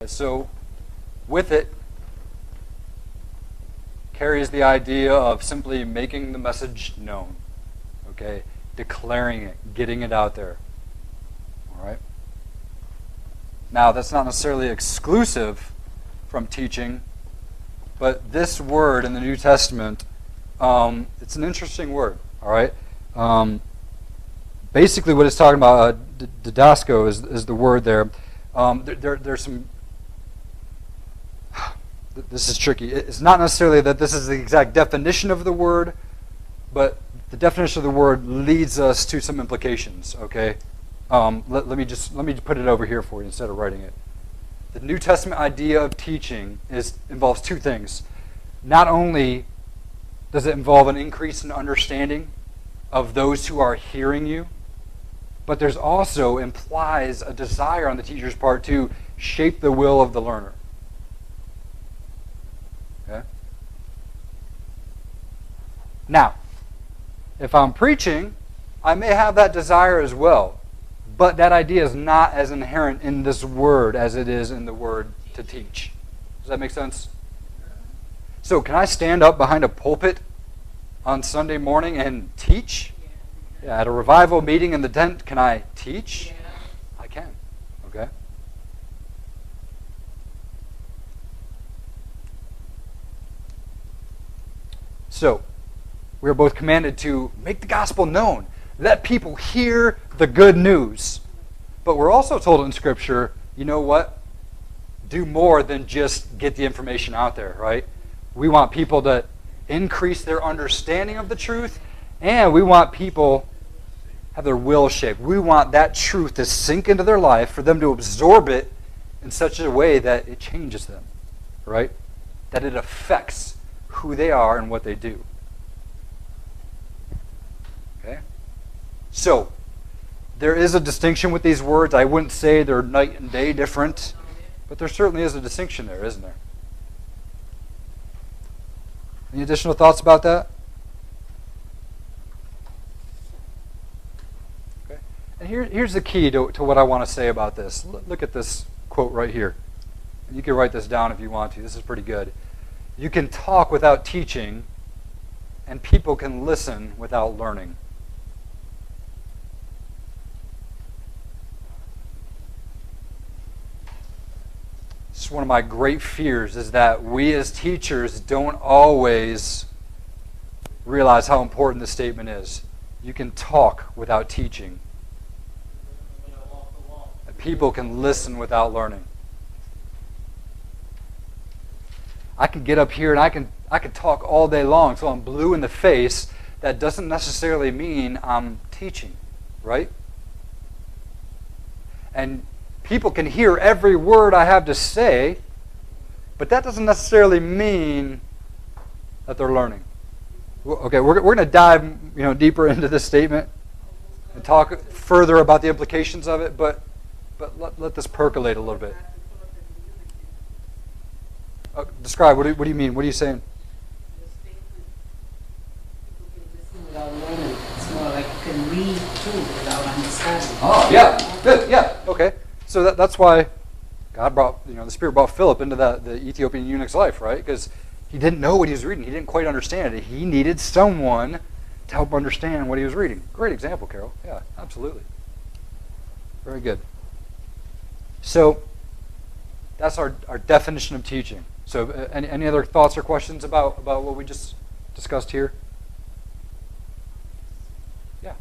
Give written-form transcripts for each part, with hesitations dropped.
So with it carries the idea of simply making the message known, okay? Declaring it, getting it out there, all right? Now, that's not necessarily exclusive from teaching, but this word in the New Testament, it's an interesting word, all right? Basically, what it's talking about, didasko is the word there. There's some... This is tricky. It's not necessarily that this is the exact definition of the word, but the definition of the word leads us to some implications, okay? Let me put it over here for you instead of writing it. The New Testament idea of teaching involves two things. Not only does it involve an increase in understanding of those who are hearing you, but there's also implies a desire on the teacher's part to shape the will of the learner. Okay? Now, if I'm preaching, I may have that desire as well, but that idea is not as inherent in this word as it is in the word to teach. Does that make sense? So, can I stand up behind a pulpit on Sunday morning and teach? Yeah, at a revival meeting in the tent, can I teach? Yeah. I can. Okay? So, we are both commanded to make the gospel known. Let people hear the good news. But we're also told in Scripture, you know what? Do more than just get the information out there, right? We want people to increase their understanding of the truth, and we want people have their will shaped. We want that truth to sink into their life, for them to absorb it in such a way that it changes them, right? That it affects who they are and what they do. Okay? So, there is a distinction with these words. I wouldn't say they're night and day different, but there certainly is a distinction there, isn't there? Any additional thoughts about that? Okay. And here's the key to what I want to say about this. Look at this quote right here. And you can write this down if you want to. This is pretty good. You can talk without teaching, and people can listen without learning. It's one of my great fears is that we as teachers don't always realize how important this statement is. You can talk without teaching. And people can listen without learning. I can get up here and I can talk all day long, so I'm blue in the face. That doesn't necessarily mean I'm teaching, right? And people can hear every word I have to say, but that doesn't necessarily mean that they're learning. Okay, we're going to dive deeper into this statement and talk further about the implications of it, but let this percolate a little bit. Describe, what do you mean? What are you saying? Without learning. It's more like you can read too without understanding. Oh, yeah, good, yeah, okay. So that's why God brought, the Spirit brought Philip into the Ethiopian eunuch's life, right? Because he didn't know what he was reading. He didn't quite understand it. He needed someone to help understand what he was reading. Great example, Carol. Yeah, absolutely. Very good. So that's our definition of teaching. So any other thoughts or questions about what we just discussed here? Yeah.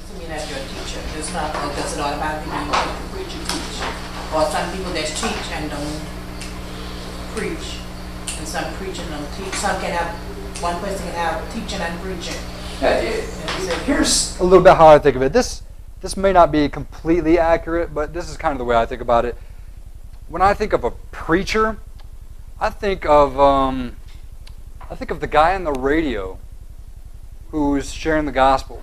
Doesn't mean that you're a teacher. It's not, or does it automatically mean you can preach and teach? Or some people that teach and don't preach, and some preach and don't teach. Some can have, one person can have teaching and preaching. Yeah, here's a little bit how I think of it. This may not be completely accurate, but this is kind of the way I think about it. When I think of a preacher, I think of the guy on the radio who's sharing the gospel.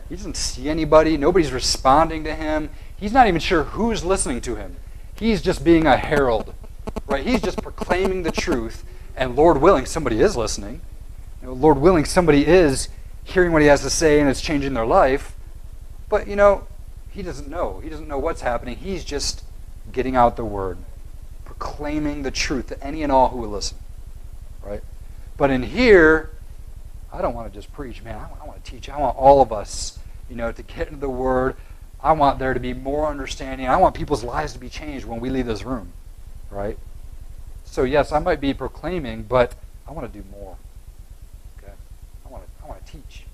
He doesn't see anybody. Nobody's responding to him. He's not even sure who's listening to him. He's just being a herald, right? He's just proclaiming the truth, and Lord willing, somebody is listening. Lord willing, somebody is hearing what he has to say, and it's changing their life. But, he doesn't know. He doesn't know what's happening. He's just getting out the word, proclaiming the truth to any and all who will listen. Right? But in here, I don't want to just preach, man. I want to teach. I want all of us, to get into the word. I want there to be more understanding. I want people's lives to be changed when we leave this room. Right? So yes, I might be proclaiming, but I want to do more. Okay? I want to teach.